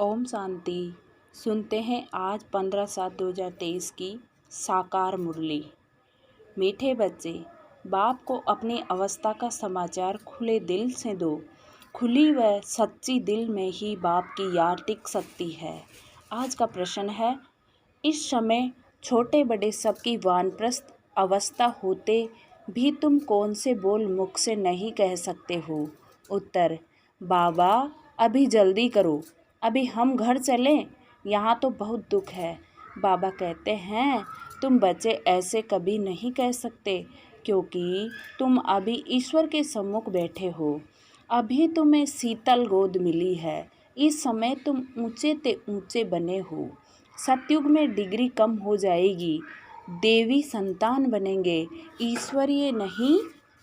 ओम शांति। सुनते हैं आज 15/7/2023 की साकार मुरली। मीठे बच्चे, बाप को अपनी अवस्था का समाचार खुले दिल से दो। खुली व सच्ची दिल में ही बाप की याद टिक सकती है। आज का प्रश्न है, इस समय छोटे बड़े सबकी वानप्रस्थ अवस्था होते भी तुम कौन से बोल मुख से नहीं कह सकते हो? उत्तर, बाबा अभी जल्दी करो, अभी हम घर चलें, यहाँ तो बहुत दुख है। बाबा कहते हैं, तुम बच्चे ऐसे कभी नहीं कह सकते, क्योंकि तुम अभी ईश्वर के सम्मुख बैठे हो। अभी तुम्हें शीतल गोद मिली है। इस समय तुम ऊंचे ते ऊंचे बने हो। सतयुग में डिग्री कम हो जाएगी, देवी संतान बनेंगे, ईश्वरीय नहीं,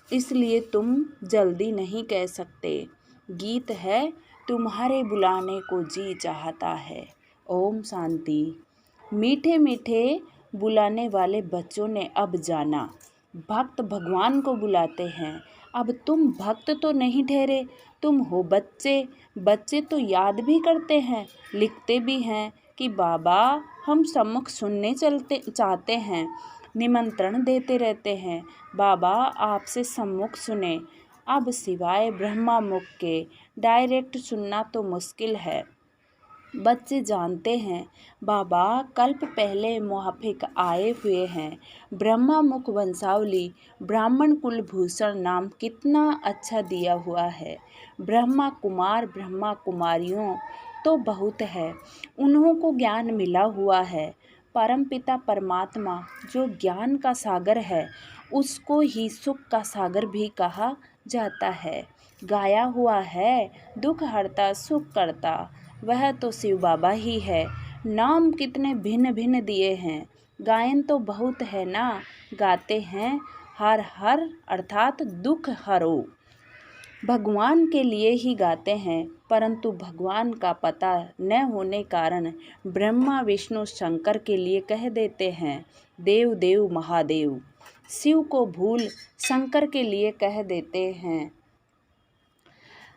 इसलिए तुम जल्दी नहीं कह सकते। गीत है, तुम्हारे बुलाने को जी चाहता है। ओम शांति। मीठे मीठे बुलाने वाले बच्चों ने अब जाना, भक्त भगवान को बुलाते हैं। अब तुम भक्त तो नहीं ठहरे, तुम हो बच्चे। बच्चे तो याद भी करते हैं, लिखते भी हैं कि बाबा हम सम्मुख सुनने चलते चाहते हैं, निमंत्रण देते रहते हैं, बाबा आपसे सम्मुख सुने। अब सिवाय ब्रह्मा मुख के डायरेक्ट सुनना तो मुश्किल है। बच्चे जानते हैं बाबा कल्प पहले मुहाफिक आए हुए हैं। ब्रह्मा मुख वंशावली, ब्राह्मण कुलभूषण नाम कितना अच्छा दिया हुआ है। ब्रह्मा कुमार ब्रह्मा कुमारियों तो बहुत है, उन्हों को ज्ञान मिला हुआ है। परमपिता परमात्मा जो ज्ञान का सागर है, उसको ही सुख का सागर भी कहा जाता है। गाया हुआ है, दुख हरता सुख करता, वह तो शिव बाबा ही है। नाम कितने भिन्न भिन्न दिए हैं, गायन तो बहुत है ना। गाते हैं हर हर अर्थात दुख हरो। भगवान के लिए ही गाते हैं, परंतु भगवान का पता न होने कारण ब्रह्मा विष्णु शंकर के लिए कह देते हैं देव देव महादेव। शिव को भूल शंकर के लिए कह देते हैं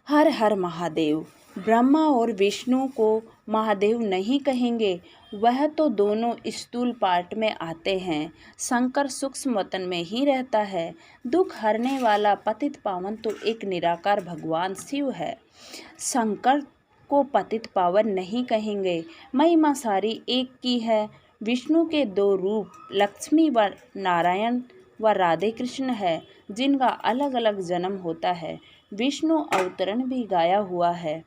हर हर महादेव। ब्रह्मा और विष्णु को महादेव नहीं कहेंगे, वह तो दोनों स्थूल पार्ट में आते हैं। शंकर सूक्ष्म वतन में ही रहता है। दुख हरने वाला पतित पावन तो एक निराकार भगवान शिव है। शंकर को पतित पावन नहीं कहेंगे, महिमा सारी एक की है। विष्णु के दो रूप लक्ष्मी व नारायण व राधे कृष्ण है, जिनका अलग अलग जन्म होता है। विष्णु अवतरण भी गाया हुआ है,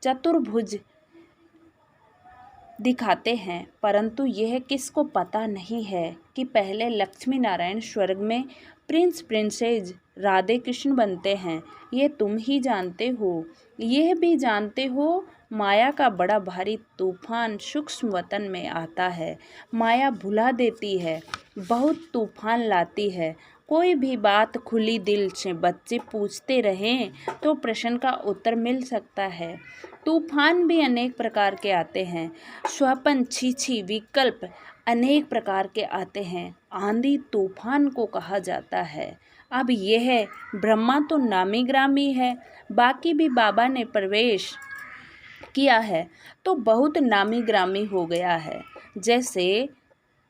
चतुर्भुज दिखाते हैं, परंतु यह किसको पता नहीं है कि पहले लक्ष्मी नारायण स्वर्ग में प्रिंस प्रिंसेस राधे कृष्ण बनते हैं। ये तुम ही जानते हो। यह भी जानते हो माया का बड़ा भारी तूफान सूक्ष्म वतन में आता है। माया भुला देती है, बहुत तूफान लाती है। कोई भी बात खुली दिल से बच्चे पूछते रहें तो प्रश्न का उत्तर मिल सकता है। तूफान भी अनेक प्रकार के आते हैं, स्वपन छीछी विकल्प अनेक प्रकार के आते हैं। आंधी तूफान को कहा जाता है। अब यह ब्रह्मा तो नामी ग्रामी है, बाकी भी बाबा ने प्रवेश किया है तो बहुत नामी ग्रामी हो गया है।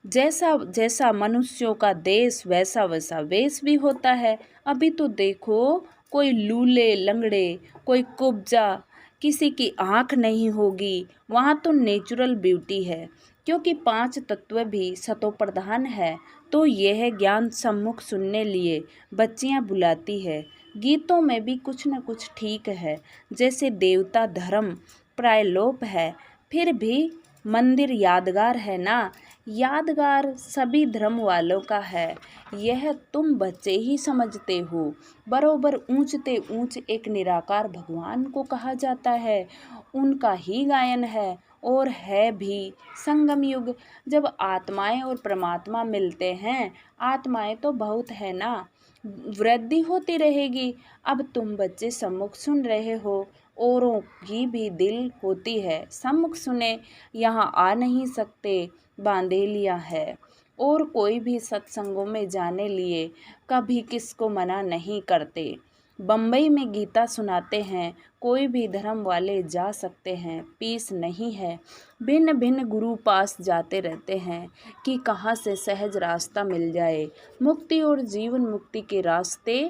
जैसा जैसा मनुष्यों का देश वैसा वैसा वेश भी होता है। अभी तो देखो, कोई लूले लंगड़े, कोई कुब्जा, किसी की आँख नहीं होगी, वहाँ तो नेचुरल ब्यूटी है, क्योंकि 5 तत्व भी सतो प्रधान है। तो यह ज्ञान सम्मुख सुनने लिए बच्चियाँ बुलाती है। गीतों में भी कुछ न कुछ ठीक है, जैसे देवता धर्म प्रायलोप है, फिर भी मंदिर यादगार है ना। यादगार सभी धर्म वालों का है, यह तुम बच्चे ही समझते हो। बरोबर ऊंचते ऊंच एक निराकार भगवान को कहा जाता है, उनका ही गायन है। और है भी संगम युग, जब आत्माएं और परमात्मा मिलते हैं। आत्माएं तो बहुत है ना, वृद्धि होती रहेगी। अब तुम बच्चे सम्मुख सुन रहे हो, औरों की भी दिल होती है सम्मुख सुने, यहाँ आ नहीं सकते, बांधे लिया है। और कोई भी सत्संगों में जाने लिए कभी किसको मना नहीं करते। बम्बई में गीता सुनाते हैं, कोई भी धर्म वाले जा सकते हैं, पीस नहीं है। भिन्न भिन्न गुरु पास जाते रहते हैं कि कहाँ से सहज रास्ता मिल जाए। मुक्ति और जीवन मुक्ति के रास्ते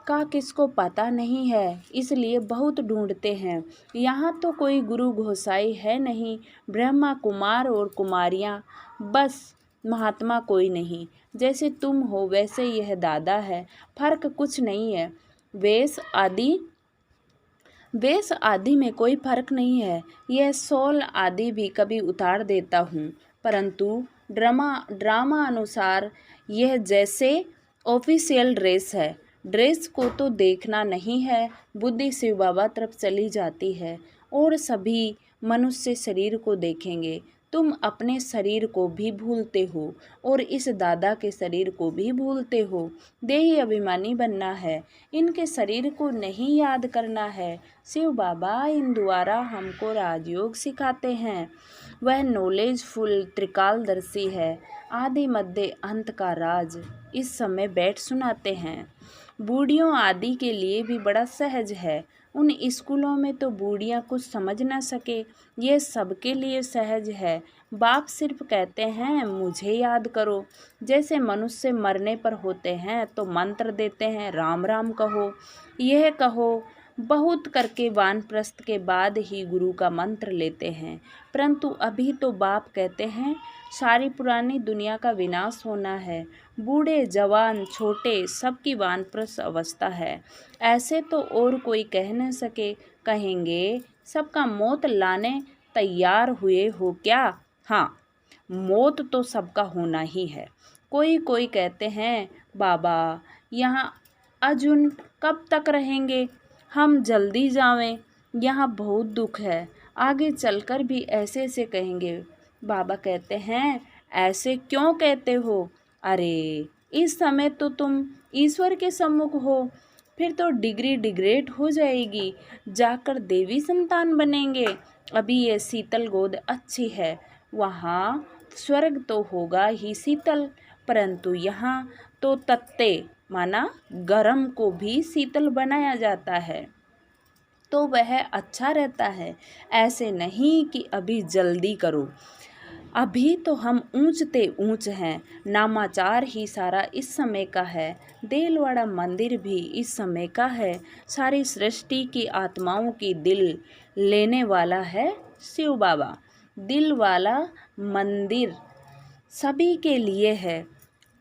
का किसको पता नहीं है, इसलिए बहुत ढूंढते हैं। यहाँ तो कोई गुरु घोसाई है नहीं, ब्रह्मा कुमार और कुमारियाँ, बस महात्मा कोई नहीं। जैसे तुम हो वैसे यह दादा है, फर्क कुछ नहीं है। वेश आदि में कोई फर्क नहीं है। यह सोल आदि भी कभी उतार देता हूँ, परंतु ड्रामा अनुसार यह जैसे ऑफिशियल ड्रेस है। ड्रेस को तो देखना नहीं है। बुद्धि शिव बाबा तरफ चली जाती है और सभी मनुष्य शरीर को देखेंगे। तुम अपने शरीर को भी भूलते हो और इस दादा के शरीर को भी भूलते हो। देही अभिमानी बनना है, इनके शरीर को नहीं याद करना है। शिव बाबा इन द्वारा हमको राजयोग सिखाते हैं। वह नॉलेजफुल त्रिकालदर्शी है, आदि मध्य अंत का राज इस समय बैठ सुनाते हैं। बूढ़ियों आदि के लिए भी बड़ा सहज है। उन स्कूलों में तो बूढ़ियाँ कुछ समझ न सके, ये सबके लिए सहज है। बाप सिर्फ कहते हैं मुझे याद करो। जैसे मनुष्य मरने पर होते हैं तो मंत्र देते हैं, राम राम कहो, यह कहो। बहुत करके वानप्रस्थ के बाद ही गुरु का मंत्र लेते हैं, परंतु अभी तो बाप कहते हैं सारी पुरानी दुनिया का विनाश होना है। बूढ़े जवान छोटे सबकी वानप्रस्थ अवस्था है। ऐसे तो और कोई कह न सके, कहेंगे सबका मौत लाने तैयार हुए हो क्या। हाँ, मौत तो सबका होना ही है। कोई कहते हैं बाबा यहाँ अर्जुन कब तक रहेंगे, हम जल्दी जावें, यहाँ बहुत दुख है। आगे चलकर भी ऐसे ऐसे कहेंगे। बाबा कहते हैं ऐसे क्यों कहते हो, अरे इस समय तो तुम ईश्वर के सम्मुख हो, फिर तो डिग्री डिग्रेड हो जाएगी, जाकर देवी संतान बनेंगे। अभी ये शीतल गोद अच्छी है, वहाँ स्वर्ग तो होगा ही शीतल, परंतु यहाँ तो तत्ते माना गरम को भी शीतल बनाया जाता है, तो वह अच्छा रहता है। ऐसे नहीं कि अभी जल्दी करो, अभी तो हम ऊंचते ऊंच हैं। नामाचार ही सारा इस समय का है, देलवाड़ा मंदिर भी इस समय का है। सारी सृष्टि की आत्माओं की दिल लेने वाला है शिव बाबा। दिल वाला मंदिर सभी के लिए है।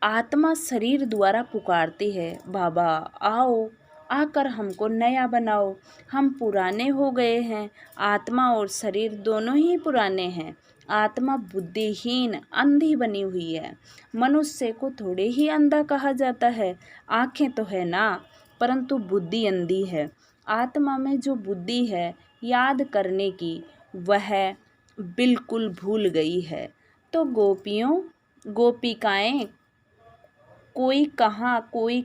आत्मा शरीर द्वारा पुकारती है, बाबा आओ, आकर हमको नया बनाओ। हम पुराने हो गए हैं, आत्मा और शरीर दोनों ही पुराने हैं। आत्मा बुद्धिहीन अंधी बनी हुई है। मनुष्य को थोड़े ही अंधा कहा जाता है, आंखें तो है ना, परंतु बुद्धि अंधी है। आत्मा में जो बुद्धि है याद करने की, वह बिल्कुल भूल गई है। तो गोपिकाएं कोई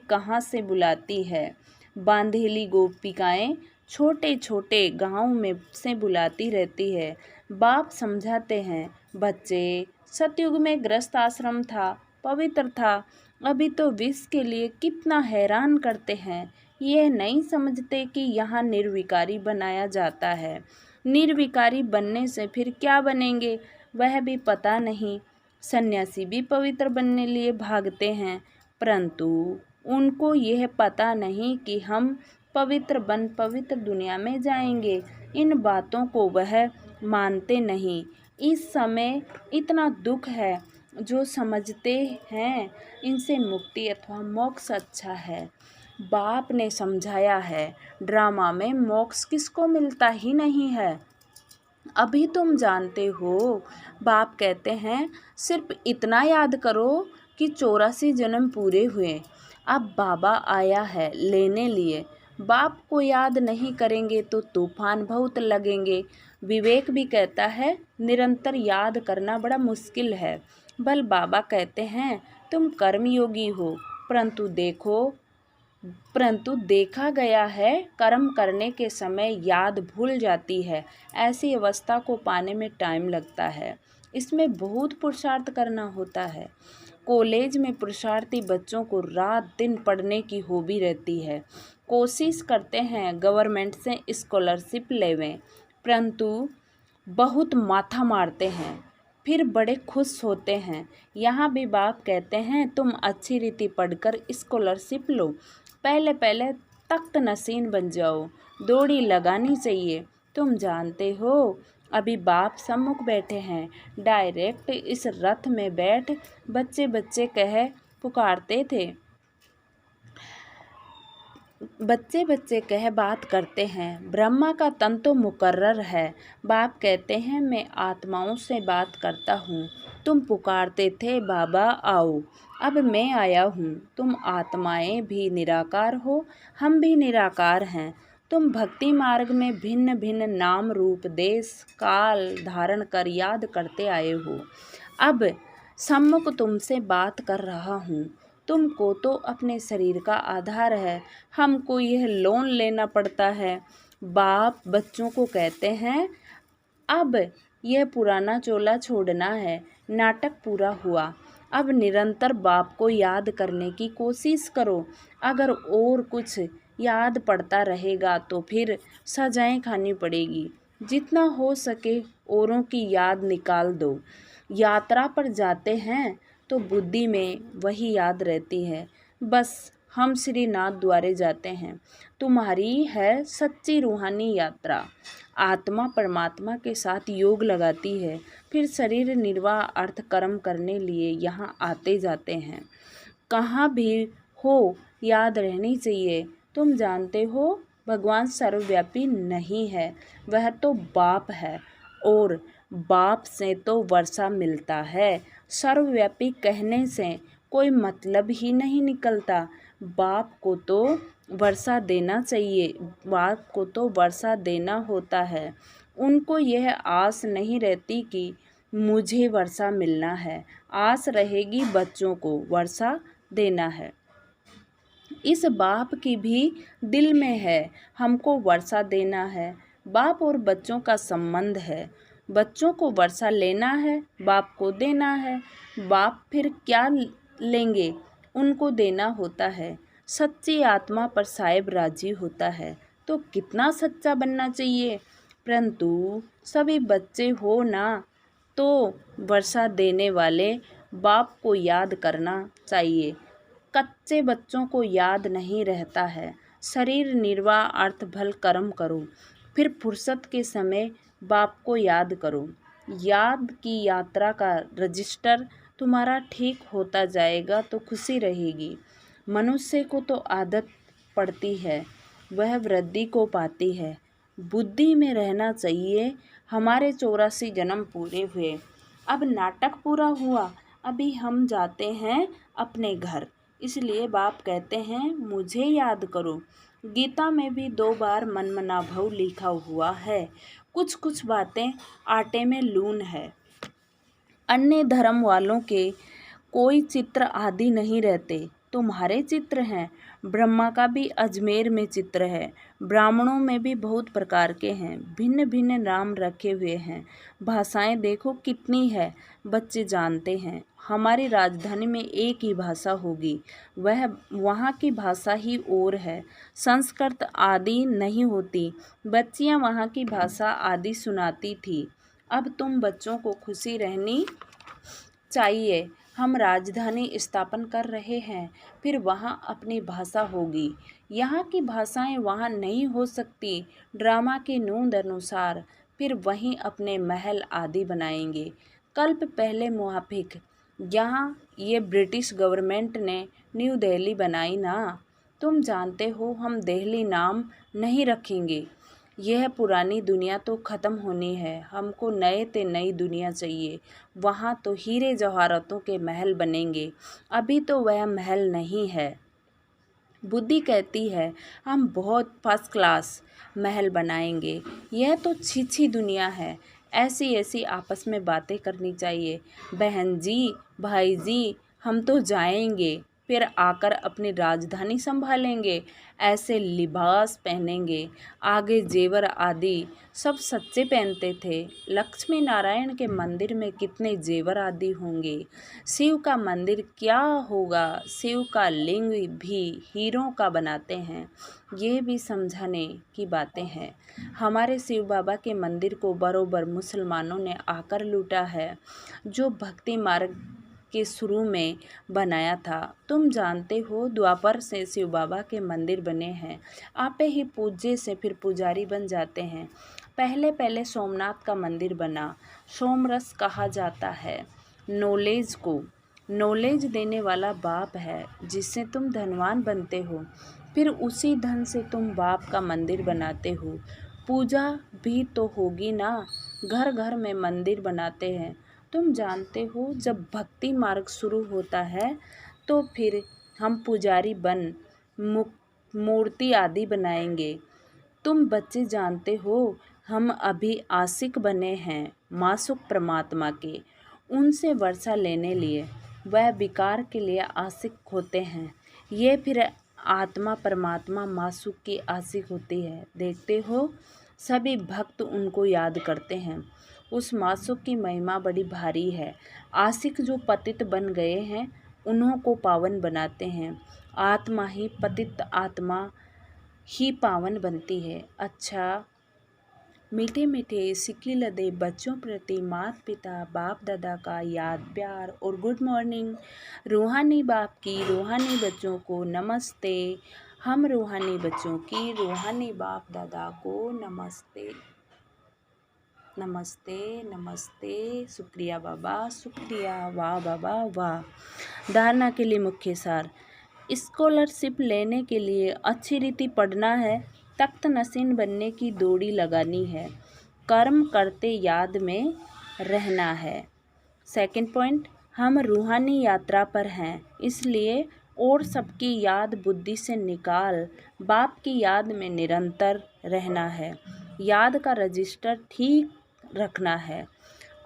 कहाँ से बुलाती है। बांधेली गोपिकाएं छोटे छोटे गांव में से बुलाती रहती है। बाप समझाते हैं, बच्चे सतयुग में गृहस्थ आश्रम था, पवित्र था, अभी तो विष के लिए कितना हैरान करते हैं। यह नहीं समझते कि यहाँ निर्विकारी बनाया जाता है। निर्विकारी बनने से फिर क्या बनेंगे वह भी पता नहीं। सन्यासी भी पवित्र बनने लिए भागते हैं, परंतु उनको यह पता नहीं कि हम पवित्र दुनिया में जाएंगे। इन बातों को वह मानते नहीं। इस समय इतना दुख है, जो समझते हैं इनसे मुक्ति अथवा मोक्ष अच्छा है। बाप ने समझाया है, ड्रामा में मोक्ष किसको मिलता ही नहीं है। अभी तुम जानते हो, बाप कहते हैं सिर्फ इतना याद करो कि 84 जन्म पूरे हुए। अब बाबा आया है लेने लिए। बाप को याद नहीं करेंगे तो तूफान बहुत लगेंगे। विवेक भी कहता है निरंतर याद करना बड़ा मुश्किल है। बल बाबा कहते हैं तुम कर्मयोगी हो, परंतु देखा गया है कर्म करने के समय याद भूल जाती है। ऐसी अवस्था को पाने में टाइम लगता है, इसमें बहुत पुरुषार्थ करना होता है। कॉलेज में पुरुषार्थी बच्चों को रात दिन पढ़ने की हॉबी रहती है। कोशिश करते हैं गवर्नमेंट से स्कॉलरशिप लेवें, परंतु बहुत माथा मारते हैं, फिर बड़े खुश होते हैं। यहाँ भी बाप कहते हैं तुम अच्छी रीति पढ़कर स्कॉलरशिप लो, पहले पहले तख्त नशीन बन जाओ, दौड़ी लगानी चाहिए। तुम जानते हो अभी बाप सम्मुख बैठे हैं, डायरेक्ट इस रथ में बैठ बच्चे बच्चे कह पुकारते थे, बच्चे बच्चे कह बात करते हैं। ब्रह्मा का तन तो मुकर्रर है। बाप कहते हैं मैं आत्माओं से बात करता हूँ। तुम पुकारते थे बाबा आओ, अब मैं आया हूँ। तुम आत्माएं भी निराकार हो, हम भी निराकार हैं। तुम भक्ति मार्ग में भिन्न भिन्न नाम रूप देश काल धारण कर याद करते आए हो। अब सम्मुख तुमसे बात कर रहा हूँ। तुमको तो अपने शरीर का आधार है, हमको यह लोन लेना पड़ता है। बाप बच्चों को कहते हैं अब यह पुराना चोला छोड़ना है, नाटक पूरा हुआ। अब निरंतर बाप को याद करने की कोशिश करो। अगर और कुछ याद पड़ता रहेगा तो फिर सजाएं खानी पड़ेगी। जितना हो सके औरों की याद निकाल दो। यात्रा पर जाते हैं तो बुद्धि में वही याद रहती है, बस हम श्रीनाथ द्वारे जाते हैं। तुम्हारी है सच्ची रूहानी यात्रा। आत्मा परमात्मा के साथ योग लगाती है, फिर शरीर निर्वाह अर्थ कर्म करने लिए यहाँ आते जाते हैं। कहाँ भी हो याद रहनी चाहिए। तुम जानते हो भगवान सर्वव्यापी नहीं है, वह तो बाप है, और बाप से तो वर्षा मिलता है। सर्वव्यापी कहने से कोई मतलब ही नहीं निकलता। बाप को तो वर्षा देना चाहिए, बाप को तो वर्षा देना होता है। उनको यह आस नहीं रहती कि मुझे वर्षा मिलना है, आस रहेगी बच्चों को वर्षा देना है। इस बाप की भी दिल में है, हमको वर्षा देना है। बाप और बच्चों का संबंध है, बच्चों को वर्षा लेना है, बाप को देना है। बाप फिर क्या लेंगे, उनको देना होता है। सच्ची आत्मा पर साहिब राजी होता है तो कितना सच्चा बनना चाहिए। परंतु सभी बच्चे हो ना, तो वर्षा देने वाले बाप को याद करना चाहिए। कच्चे बच्चों को याद नहीं रहता है। शरीर निर्वाह अर्थ भल कर्म करो, फिर फुर्सत के समय बाप को याद करो। याद की यात्रा का रजिस्टर तुम्हारा ठीक होता जाएगा तो खुशी रहेगी। मनुष्य को तो आदत पड़ती है, वह वृद्धि को पाती है। बुद्धि में रहना चाहिए। हमारे 84 जन्म पूरे हुए, अब नाटक पूरा हुआ, अभी हम जाते हैं अपने घर। इसलिए बाप कहते हैं मुझे याद करो। गीता में भी 2 बार मनमना भव लिखा हुआ है। कुछ कुछ बातें आटे में लून है। अन्य धर्म वालों के कोई चित्र आदि नहीं रहते, तुम्हारे चित्र हैं। ब्रह्मा का भी अजमेर में चित्र है। ब्राह्मणों में भी बहुत प्रकार के हैं, भिन्न भिन्न नाम रखे हुए हैं। भाषाएं देखो कितनी है, बच्चे जानते हैं। हमारी राजधानी में एक ही भाषा होगी, वह वहाँ की भाषा ही और है। संस्कृत आदि नहीं होती, बच्चियाँ वहाँ की भाषा आदि सुनाती थी। अब तुम बच्चों को खुशी रहनी चाहिए। हम राजधानी स्थापन कर रहे हैं, फिर वहाँ अपनी भाषा होगी। यहाँ की भाषाएं वहाँ नहीं हो सकती। ड्रामा के नूंद अनुसार फिर वहीं अपने महल आदि बनाएंगे। कल्प पहले मुआफिक यहाँ ये ब्रिटिश गवर्नमेंट ने न्यू दिल्ली बनाई ना। तुम जानते हो हम दिल्ली नाम नहीं रखेंगे। यह पुरानी दुनिया तो ख़त्म होनी है, हमको नए ते नई दुनिया चाहिए। वहाँ तो हीरे जवाहरातों के महल बनेंगे, अभी तो वह महल नहीं है। बुद्धि कहती है हम बहुत फर्स्ट क्लास महल बनाएंगे। यह तो छीछी दुनिया है। ऐसी ऐसी आपस में बातें करनी चाहिए। बहन जी भाई जी हम तो जाएंगे, फिर आकर अपनी राजधानी संभालेंगे, ऐसे लिबास पहनेंगे। आगे जेवर आदि सब सच्चे पहनते थे। लक्ष्मी नारायण के मंदिर में कितने जेवर आदि होंगे। शिव का मंदिर क्या होगा। शिव का लिंग भी हीरों का बनाते हैं। ये भी समझाने की बातें हैं। हमारे शिव बाबा के मंदिर को बरोबर मुसलमानों ने आकर लूटा है, जो भक्ति मार्ग के शुरू में बनाया था। तुम जानते हो, द्वापर से शिव बाबा के मंदिर बने हैं। आपे ही पूज्य से फिर पुजारी बन जाते हैं। पहले पहले सोमनाथ का मंदिर बना। सोमरस कहा जाता है नॉलेज को। नॉलेज देने वाला बाप है, जिससे तुम धनवान बनते हो। फिर उसी धन से तुम बाप का मंदिर बनाते हो। पूजा भी तो होगी ना। घर घर में मंदिर बनाते हैं। तुम जानते हो, जब भक्ति मार्ग शुरू होता है तो फिर हम पुजारी बन मूर्ति आदि बनाएंगे। तुम बच्चे जानते हो, हम अभी आशिक बने हैं मासुक परमात्मा के। उनसे वर्षा लेने लिए वह विकार के लिए आशिक होते हैं। ये फिर आत्मा परमात्मा मासुक की आशिक होती है। देखते हो, सभी भक्त उनको याद करते हैं। उस मासुक की महिमा बड़ी भारी है। आशिक जो पतित बन गए हैं, उन्हों को पावन बनाते हैं। आत्मा ही पतित आत्मा ही पावन बनती है। अच्छा, मीठे मीठे सिक्की लदे बच्चों प्रति माता पिता बाप दादा का याद प्यार और गुड मॉर्निंग। रूहानी बाप की रूहानी बच्चों को नमस्ते। हम रूहानी बच्चों की रूहानी बाप दादा को नमस्ते नमस्ते नमस्ते। शुक्रिया बाबा, शुक्रिया। वाह बाबा वाह। धारणा के लिए मुख्य सार। स्कॉलरशिप लेने के लिए अच्छी रीति पढ़ना है। तख्त नशीन बनने की दौड़ी लगानी है। कर्म करते याद में रहना है। सेकंड पॉइंट, हम रूहानी यात्रा पर हैं, इसलिए और सबकी याद बुद्धि से निकाल बाप की याद में निरंतर रहना है। याद का रजिस्टर ठीक रखना है।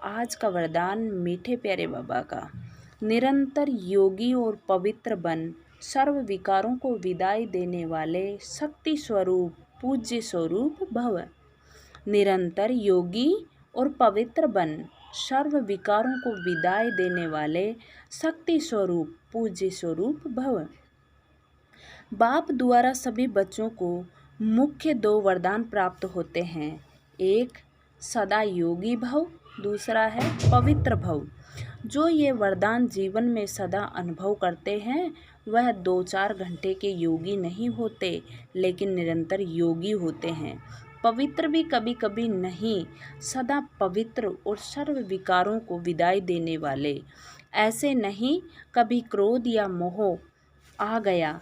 आज का वरदान मीठे प्यारे बाबा का। निरंतर योगी और पवित्र बन, सर्व विकारों को विदाई देने वाले शक्ति स्वरूप पूज्य स्वरूप भव। निरंतर योगी और पवित्र बन, सर्व विकारों को विदाई देने वाले शक्ति स्वरूप पूज्य स्वरूप भव। बाप द्वारा सभी बच्चों को मुख्य 2 वरदान प्राप्त होते हैं। एक सदा योगी भव, दूसरा है पवित्र भव। जो ये वरदान जीवन में सदा अनुभव करते हैं, वह 2-4 घंटे के योगी नहीं होते, लेकिन निरंतर योगी होते हैं। पवित्र भी कभी कभी नहीं, सदा पवित्र और सर्व विकारों को विदाई देने वाले। ऐसे नहीं कभी क्रोध या मोह आ गया,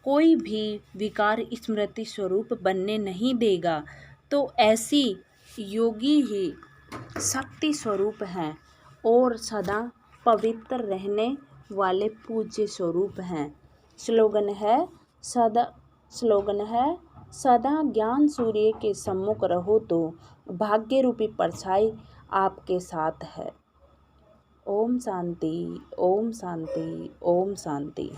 कोई भी विकार स्मृति स्वरूप बनने नहीं देगा, तो ऐसी योगी ही शक्ति स्वरूप हैं और सदा पवित्र रहने वाले पूज्य स्वरूप हैं। स्लोगन है सदा ज्ञान सूर्य के सम्मुख रहो तो भाग्य रूपी परछाई आपके साथ है। ओम शांति, ओम शांति, ओम शांति।